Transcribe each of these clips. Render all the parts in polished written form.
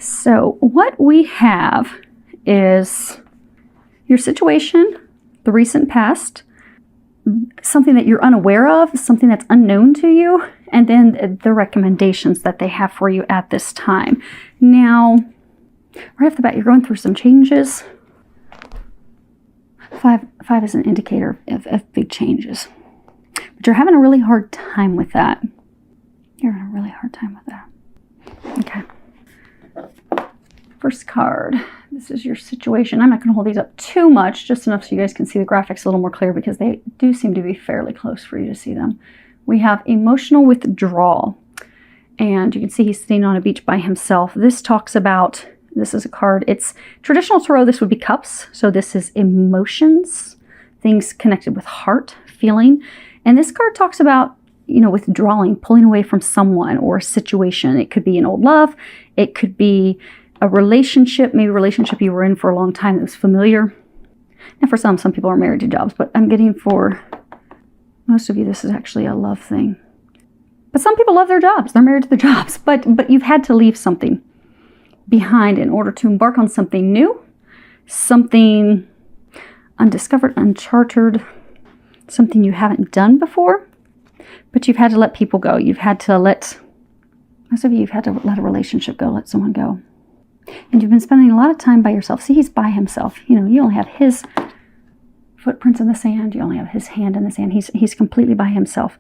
So what we have is your situation, the recent past, something that you're unaware of, something that's unknown to you, and then the recommendations that they have for you at this time. Now, right off the bat, you're going through some changes. Five is an indicator of big changes. But you're having a really hard time with that. You're having a really hard time with that. Okay. First card. This is your situation. I'm not going to hold these up too much, just enough so you guys can see the graphics a little more clear, because they do seem to be fairly close for you to see them. We have emotional withdrawal. And you can see he's sitting on a beach by himself. This talks about, this is a card, it's traditional tarot, this would be cups. So this is emotions, things connected with heart, feeling. And this card talks about, withdrawing, pulling away from someone or a situation. It could be an old love. It could be a relationship, maybe a relationship you were in for a long time that was familiar. And for some people are married to jobs, but I'm getting for most of you, this is actually a love thing. But some people love their jobs. They're married to their jobs, but you've had to leave something behind in order to embark on something new, something undiscovered, uncharted, something you haven't done before, but you've had to let people go. You've had to let, most of you, you've had to let a relationship go, let someone go. And you've been spending a lot of time by yourself. See, he's by himself. You only have his footprints in the sand. You only have his hand in the sand. He's completely by himself.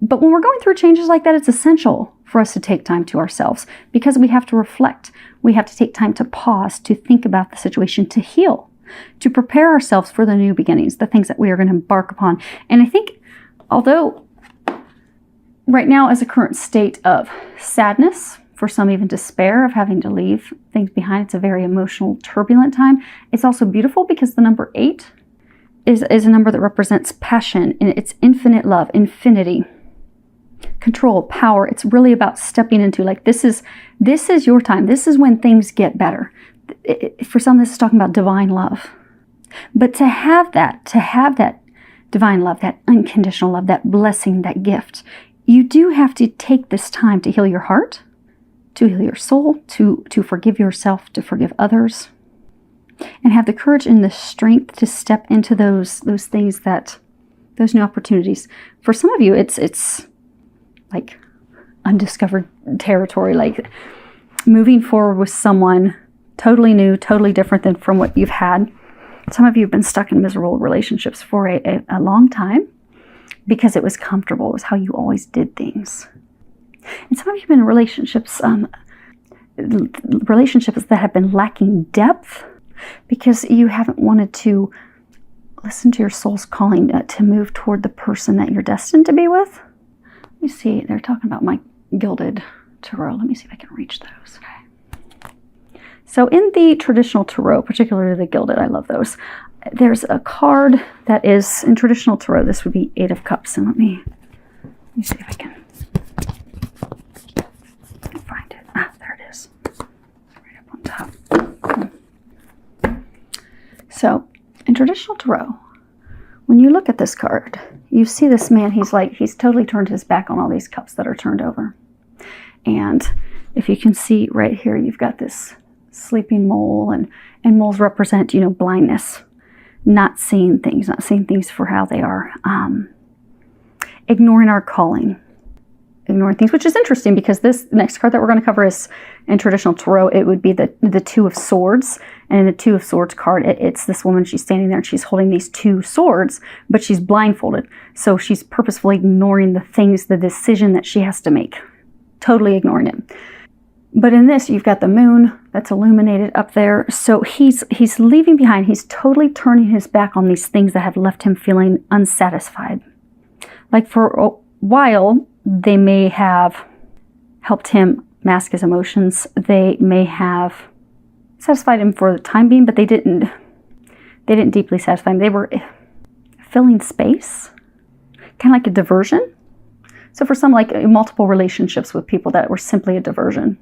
But when we're going through changes like that, it's essential for us to take time to ourselves, because we have to reflect. We have to take time to pause, to think about the situation, to heal, to prepare ourselves for the new beginnings, the things that we are going to embark upon. And I think, although right now is a current state of sadness, for some even despair of having to leave things behind, it's a very emotional, turbulent time. It's also beautiful because the number 8 is a number that represents passion, and it's infinite love, infinity, control, power. It's really about stepping into, like, this is your time. This is when things get better. For some, this is talking about divine love. But to have that divine love, that unconditional love, that blessing, that gift, you do have to take this time to heal your heart, to heal your soul, to forgive yourself, to forgive others, and have the courage and the strength to step into those things, those new opportunities. For some of you, it's like undiscovered territory, like moving forward with someone totally new, totally different than from what you've had. Some of you have been stuck in miserable relationships for a long time because it was comfortable. It was how you always did things. And some of you have been in relationships that have been lacking depth because you haven't wanted to listen to your soul's calling to move toward the person that you're destined to be with. Let me see. They're talking about my gilded tarot. Let me see if I can reach those. Okay. So in the traditional tarot, particularly the gilded, I love those. There's a card that is in traditional tarot. This would be 8 of Cups. And let me see if I can find it. There it is. Right up on top. So in traditional tarot, when you look at this card, you see this man, he's totally turned his back on all these cups that are turned over. And if you can see right here, you've got this sleeping mole, and moles represent, blindness, not seeing things for how they are, ignoring our calling, ignoring things, which is interesting because this next card that we're going to cover is in traditional tarot. It would be the 2 of Swords. And in the 2 of Swords card, it's this woman, she's standing there and she's holding these 2 swords, but she's blindfolded. So she's purposefully ignoring the things, the decision that she has to make, totally ignoring it. But in this, you've got the moon that's illuminated up there. So he's leaving behind, he's totally turning his back on these things that have left him feeling unsatisfied. Like for a while, they may have helped him mask his emotions. They may have satisfied him for the time being, but they didn't deeply satisfy him. They were filling space, kind of like a diversion. So for some, like multiple relationships with people that were simply a diversion,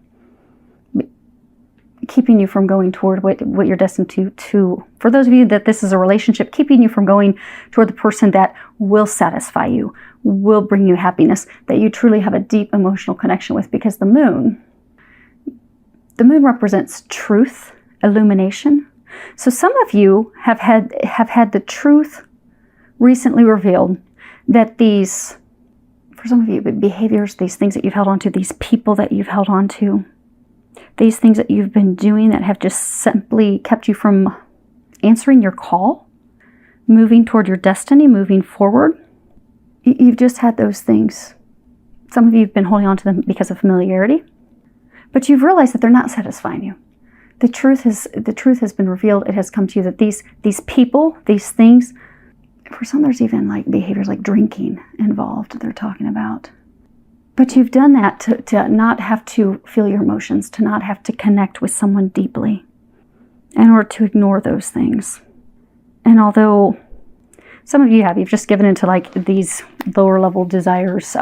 keeping you from going toward what you're destined to. For those of you that this is a relationship, keeping you from going toward the person that will satisfy you, will bring you happiness, that you truly have a deep emotional connection with, because the moon The moon represents truth, illumination. So some of you have had the truth recently revealed that these, for some of you, behaviors, these things that you've held on to, these people that you've held on to, these things that you've been doing that have just simply kept you from answering your call, moving toward your destiny, moving forward. You've just had those things. Some of you have been holding on to them because of familiarity, but you've realized that they're not satisfying you. The truth has been revealed. It has come to you that these people, these things, for some there's even like behaviors like drinking involved they're talking about. But you've done that to not have to feel your emotions, to not have to connect with someone deeply in order to ignore those things. And although some of you've just given into like these lower level desires,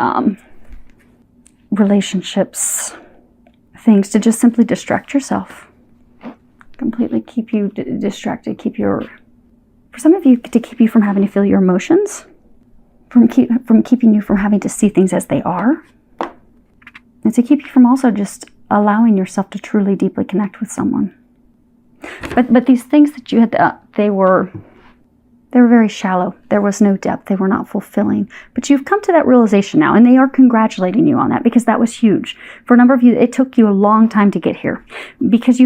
relationships, things to just simply distract yourself, completely keep you distracted, for some of you, to keep you from having to feel your emotions, from keeping you from having to see things as they are, and to keep you from also just allowing yourself to truly deeply connect with someone. But these things that you had, they were very shallow. There was no depth. They were not fulfilling. But you've come to that realization now, and they are congratulating you on that, because that was huge. For a number of you, it took you a long time to get here, because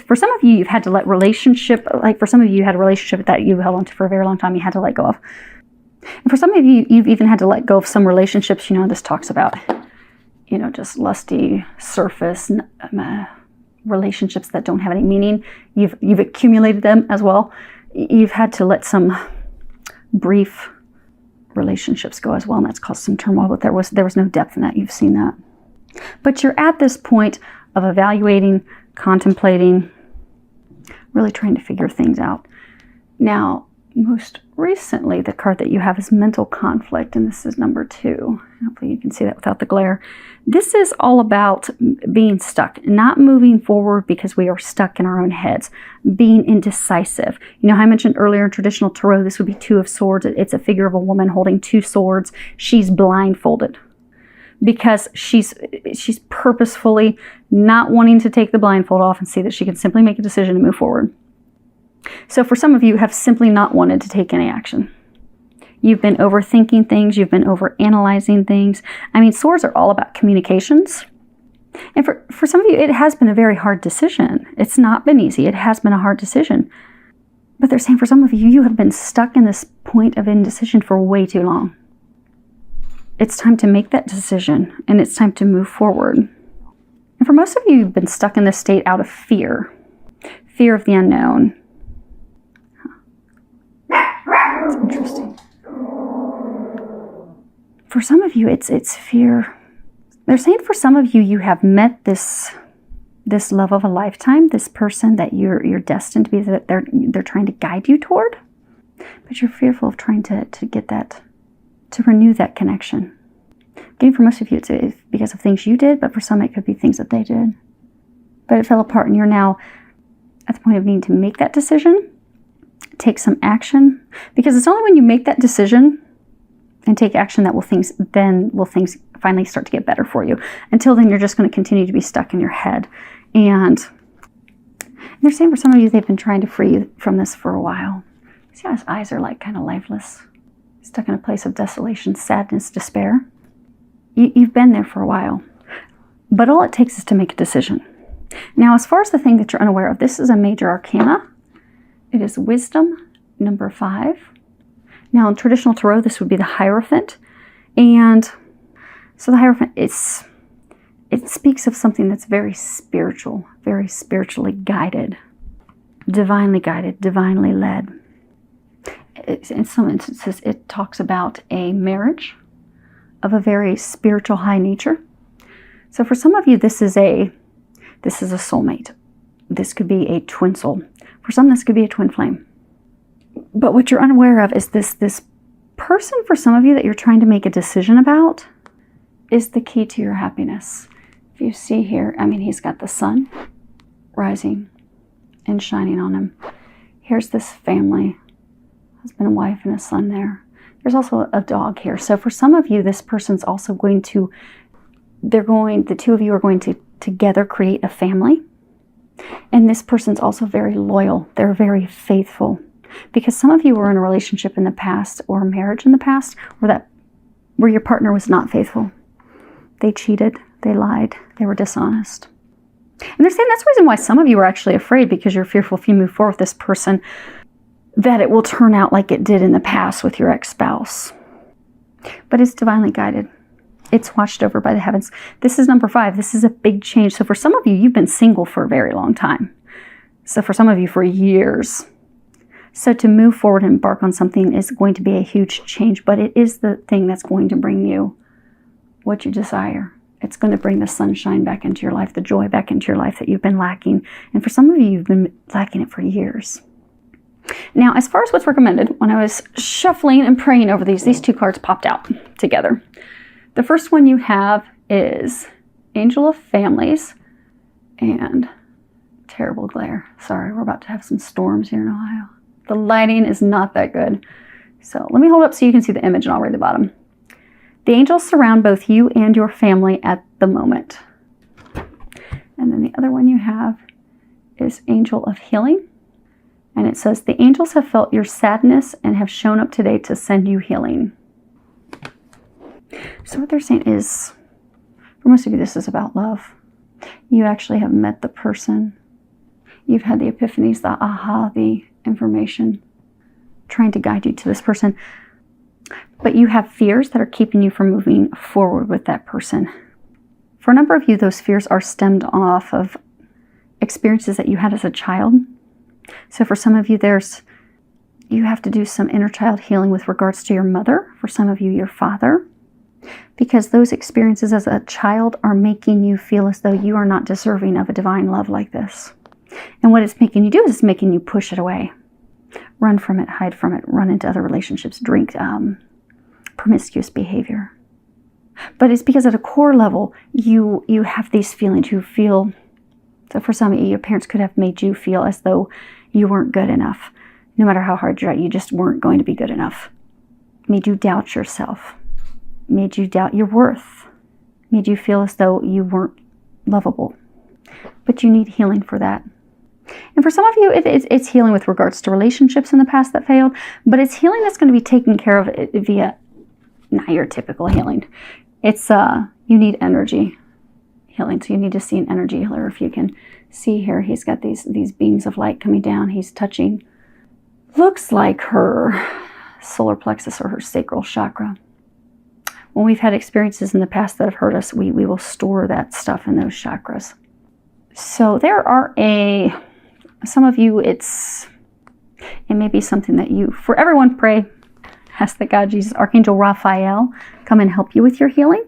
for some of you, you've had to let relationship, like for some of you, you had a relationship that you held on to for a very long time, you had to let go of. And for some of you, you've even had to let go of some relationships, this talks about, just lusty surface relationships that don't have any meaning. You've accumulated them as well. You've had to let some brief relationships go as well, and that's caused some turmoil, but there was no depth in that. You've seen that. But you're at this point of evaluating, contemplating, really trying to figure things out. Now, most recently, the card that you have is mental conflict, and this is number 2. Hopefully you can see that without the glare. This is all about being stuck, not moving forward because we are stuck in our own heads, being indecisive. How I mentioned earlier in traditional tarot, this would be 2 of Swords. It's a figure of a woman holding 2 swords. She's blindfolded because she's purposefully not wanting to take the blindfold off and see that she can simply make a decision to move forward. So for some of you have simply not wanted to take any action. You've been overthinking things. You've been overanalyzing things. Swords are all about communications. And for some of you, it has been a very hard decision. It's not been easy. It has been a hard decision. But they're saying for some of you, you have been stuck in this point of indecision for way too long. It's time to make that decision, and it's time to move forward. And for most of you, you've been stuck in this state out of fear of the unknown. It's interesting. For some of you, it's fear. They're saying for some of you, you have met this love of a lifetime, this person that you're destined to be, that they're trying to guide you toward, but you're fearful of trying to get that, to renew that connection. Again, for most of you, it's because of things you did, but for some, it could be things that they did. But it fell apart, and you're now at the point of needing to make that decision, take some action, because it's only when you make that decision and take action that will things finally start to get better for you. Until then, you're just going to continue to be stuck in your head. And they're saying for some of you, they've been trying to free you from this for a while. See how his eyes are like kind of lifeless, stuck in a place of desolation, sadness, despair. You've been there for a while, but all it takes is to make a decision. Now, as far as the thing that you're unaware of, this is a major arcana. It is wisdom, number 5. Now, in traditional tarot, this would be the Hierophant. And so the Hierophant, it speaks of something that's very spiritual, very spiritually guided, divinely led. In some instances, it talks about a marriage of a very spiritual high nature. So for some of you, this is a soulmate. This could be a twin soul. For some, this could be a twin flame. But what you're unaware of is this person, for some of you, that you're trying to make a decision about is the key to your happiness. If you see here, he's got the sun rising and shining on him. Here's this family, husband and wife and a son there. There's also a dog here. So for some of you, this person's also the 2 of you are going to together create a family. And this person's also very loyal. They're very faithful. Because some of you were in a relationship in the past or a marriage in the past where your partner was not faithful. They cheated, they lied, they were dishonest. And they're saying that's the reason why some of you are actually afraid, because you're fearful if you move forward with this person that it will turn out like it did in the past with your ex-spouse. But it's divinely guided. It's watched over by the heavens. This is number 5. This is a big change. So for some of you, you've been single for a very long time. So for some of you, for years. So to move forward and embark on something is going to be a huge change, but it is the thing that's going to bring you what you desire. It's going to bring the sunshine back into your life, the joy back into your life that you've been lacking. And for some of you, you've been lacking it for years. Now, as far as what's recommended, when I was shuffling and praying over these 2 cards popped out together. The first one you have is Angel of Families and terrible glare. Sorry, we're about to have some storms here in Ohio. The lighting is not that good. So let me hold up so you can see the image and I'll read the bottom. The angels surround both you and your family at the moment. And then the other one you have is Angel of Healing. And it says, the angels have felt your sadness and have shown up today to send you healing. So what they're saying is, for most of you, this is about love. You actually have met the person. You've had the epiphanies, the aha, the information trying to guide you to this person. But you have fears that are keeping you from moving forward with that person. For a number of you, those fears are stemmed off of experiences that you had as a child. So for some of you, you have to do some inner child healing with regards to your mother. For some of you, your father. Because those experiences as a child are making you feel as though you are not deserving of a divine love like this. And what it's making you do is it's making you push it away. Run from it, hide from it, run into other relationships, drink, promiscuous behavior. But it's because at a core level, you have these feelings. You feel, so for some of you, your parents could have made you feel as though you weren't good enough. No matter how hard you tried, you just weren't going to be good enough. Made you doubt yourself. Made you doubt your worth. Made you feel as though you weren't lovable. But you need healing for that. And for some of you, it's healing with regards to relationships in the past that failed, but it's healing that's going to be taken care of via not your typical healing. It's you need energy healing, so you need to see an energy healer. If you can see here, he's got these beams of light coming down. He's touching, looks like her solar plexus or her sacral chakra. When we've had experiences in the past that have hurt us, we will store that stuff in those chakras. So there are some of you, it may be something that for everyone, pray, ask that God, Jesus, Archangel Raphael, come and help you with your healing,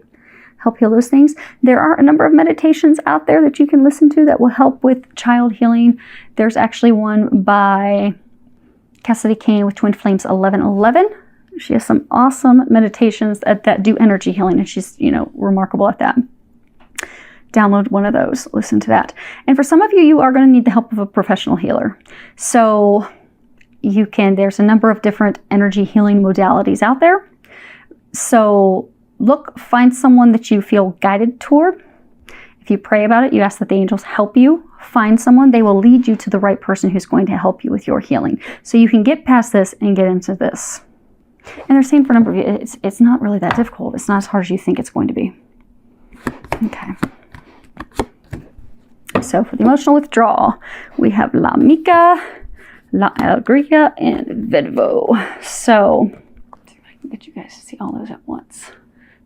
help heal those things. There are a number of meditations out there that you can listen to that will help with child healing. There's actually one by Cassidy Kane with Twin Flames 1111. She has some awesome meditations that do energy healing, and she's, remarkable at that. Download one of those, listen to that. And for some of you, you are going to need the help of a professional healer. So there's a number of different energy healing modalities out there. So find someone that you feel guided toward. If you pray about it, you ask that the angels help you find someone. They will lead you to the right person who's going to help you with your healing. So you can get past this and get into this. And they're saying for a number of you, it's not really that difficult. It's not as hard as you think it's going to be. Okay. So for the emotional withdrawal, we have La Mica, La Alegria, and Verbo. So, see if I can get you guys to see all those at once.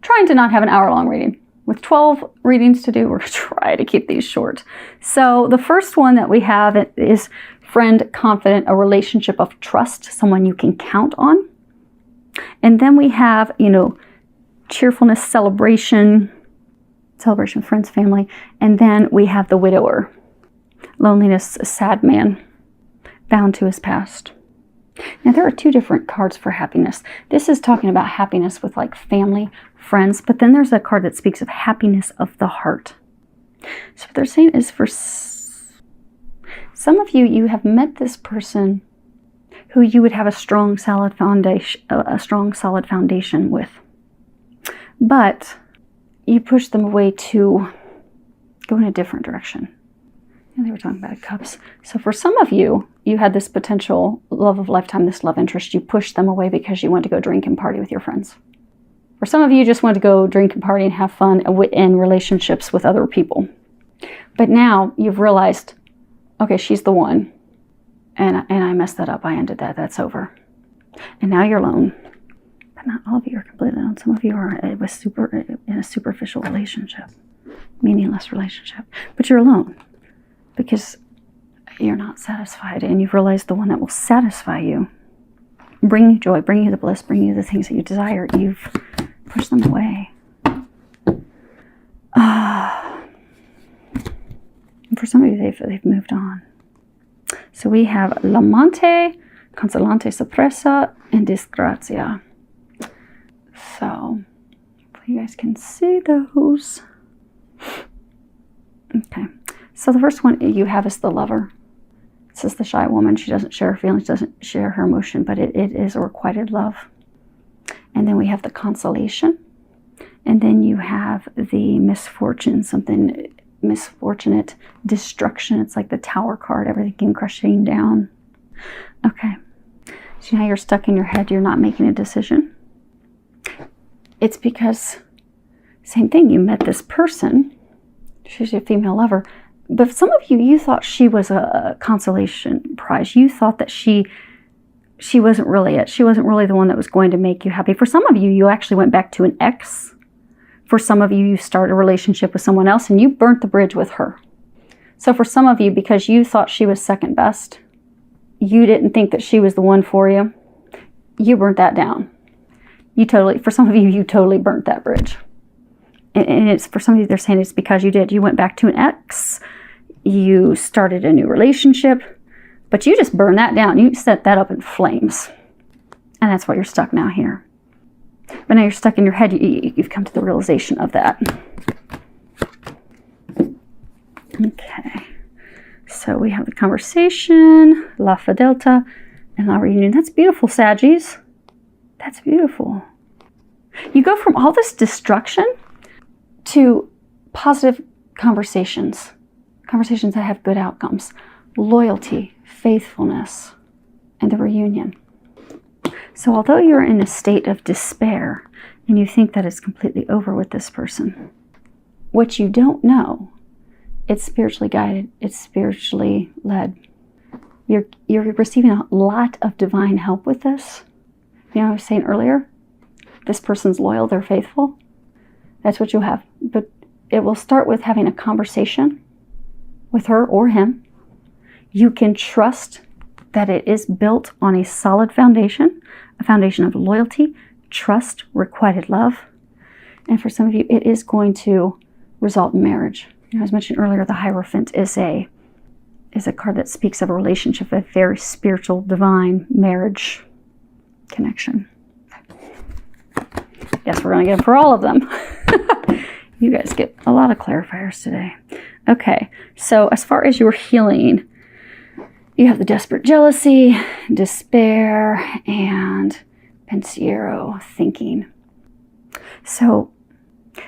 Trying to not have an hour-long reading. With 12 readings to do, we're going to try to keep these short. So the first one that we have is friend, confident, a relationship of trust, someone you can count on. And then we have, cheerfulness, celebration, friends, family. And then we have the widower, loneliness, a sad man, bound to his past. Now, there are 2 different cards for happiness. This is talking about happiness with like family, friends, but then there's a card that speaks of happiness of the heart. So what they're saying is for some of you, you have met this person who you would have a strong, solid foundation with. But you push them away to go in a different direction. And they were talking about cups. So for some of you, you had this potential love of lifetime, this love interest. You pushed them away because you wanted to go drink and party with your friends. For some of you, just want to go drink and party and have fun in relationships with other people. But now you've realized, okay, she's the one. And I messed that up. I ended that. That's over. And now you're alone. But not all of you are completely alone. Some of you are in a superficial relationship, meaningless relationship. But you're alone because you're not satisfied. And you've realized the one that will satisfy you, bring you joy, bring you the bliss, bring you the things that you desire. You've pushed them away. And for some of you, they've moved on. So we have l'amante, consolante sorpresa, and disgrazia. So you guys can see those. Okay. So the first one you have is the lover. This is the shy woman. She doesn't share her feelings, doesn't share her emotion, but it is a requited love. And then we have the consolation. And then you have the misfortune, something misfortunate, destruction. It's like the Tower card, everything crushing down. Okay. So now you're stuck in your head. You're not making a decision. It's because, same thing, you met this person. She's your female lover. But some of you, you thought she was a consolation prize. You thought that she wasn't really it. She wasn't really the one that was going to make you happy. For some of you, you actually went back to an ex. For some of you, you started a relationship with someone else and you burnt the bridge with her. So for some of you, because you thought she was second best, you didn't think that she was the one for you, you burnt that down. For some of you, you totally burnt that bridge. And it's, for some of you, they're saying it's because you did. You went back to an ex, you started a new relationship, but you just burned that down. You set that up in flames. And that's why you're stuck now here. But now you're stuck in your head. You've come to the realization of that. Okay. So we have the conversation, la fidelità, and la reunion. That's beautiful, Saggies. That's beautiful. You go from all this destruction to positive conversations. Conversations that have good outcomes. Loyalty, faithfulness, and the reunion. So although you're in a state of despair and you think that it's completely over with this person, what you don't know, it's spiritually guided, it's spiritually led. You're receiving a lot of divine help with this. You know, I was saying earlier, this person's loyal, they're faithful. That's what you have. But it will start with having a conversation with her or him. You can trust that it is built on a solid foundation, a foundation of loyalty, trust, requited love. And for some of you, it is going to result in marriage. You know, as mentioned earlier, the Hierophant is a card that speaks of a relationship, a very spiritual, divine marriage connection. Yes, we're going to get them for all of them. You guys get a lot of clarifiers today. Okay, so as far as your healing, you have the desperate jealousy, despair, and pensiero, thinking. So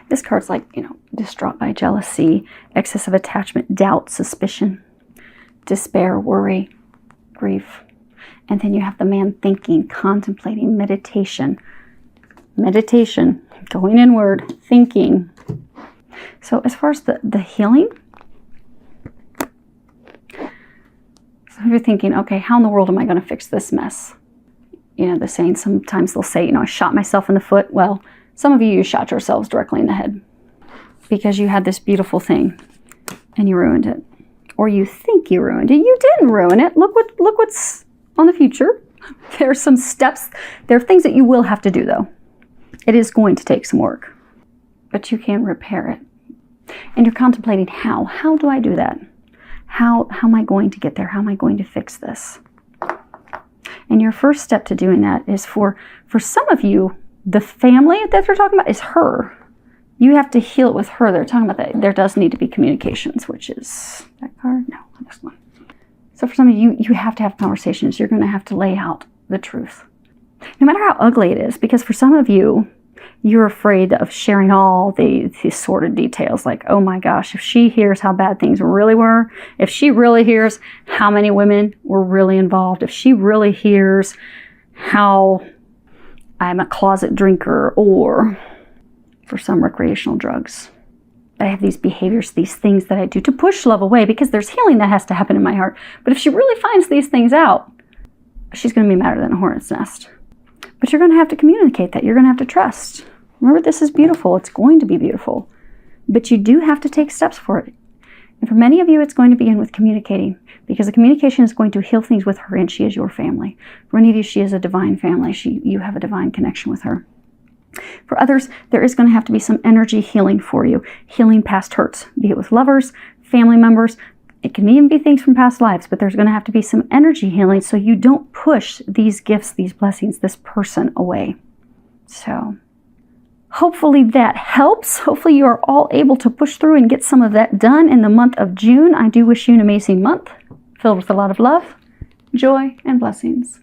this card's like, distraught by jealousy, excessive attachment, doubt, suspicion, despair, worry, grief. And then you have the man thinking, contemplating, meditation, going inward, thinking. So as far as the healing, so you're thinking, okay, how in the world am I going to fix this mess? The saying, sometimes they'll say, I shot myself in the foot. Well, some of you shot yourselves directly in the head because you had this beautiful thing and you ruined it. Or you think you ruined it. You didn't ruin it. Look what's on the future. There are some steps. There are things that you will have to do, though. It is going to take some work, but you can repair it. And you're contemplating how. How do I do that? How am I going to get there? How am I going to fix this? And your first step to doing that is for some of you, the family that they're talking about is her. You have to heal it with her. They're talking about that. There does need to be communications, which is that card? No, this one. So for some of you, you have to have conversations. You're going to have to lay out the truth. No matter how ugly it is, because for some of you, you're afraid of sharing all the sordid details. Like, oh my gosh, if she hears how bad things really were, if she really hears how many women were really involved, if she really hears how I'm a closet drinker, or for some recreational drugs, I have these behaviors, these things that I do to push love away, because there's healing that has to happen in my heart. But if she really finds these things out, she's going to be madder than a hornet's nest. But you're going to have to communicate that. You're going to have to trust. Remember, this is beautiful. It's going to be beautiful. But you do have to take steps for it. And for many of you, it's going to begin with communicating, because the communication is going to heal things with her, and she is your family. For many of you, she is a divine family. You have a divine connection with her. For others, there is going to have to be some energy healing for you. Healing past hurts, be it with lovers, family members. It can even be things from past lives, but there's going to have to be some energy healing so you don't push these gifts, these blessings, this person away. So hopefully that helps. Hopefully you are all able to push through and get some of that done in the month of June. I do wish you an amazing month filled with a lot of love, joy, and blessings.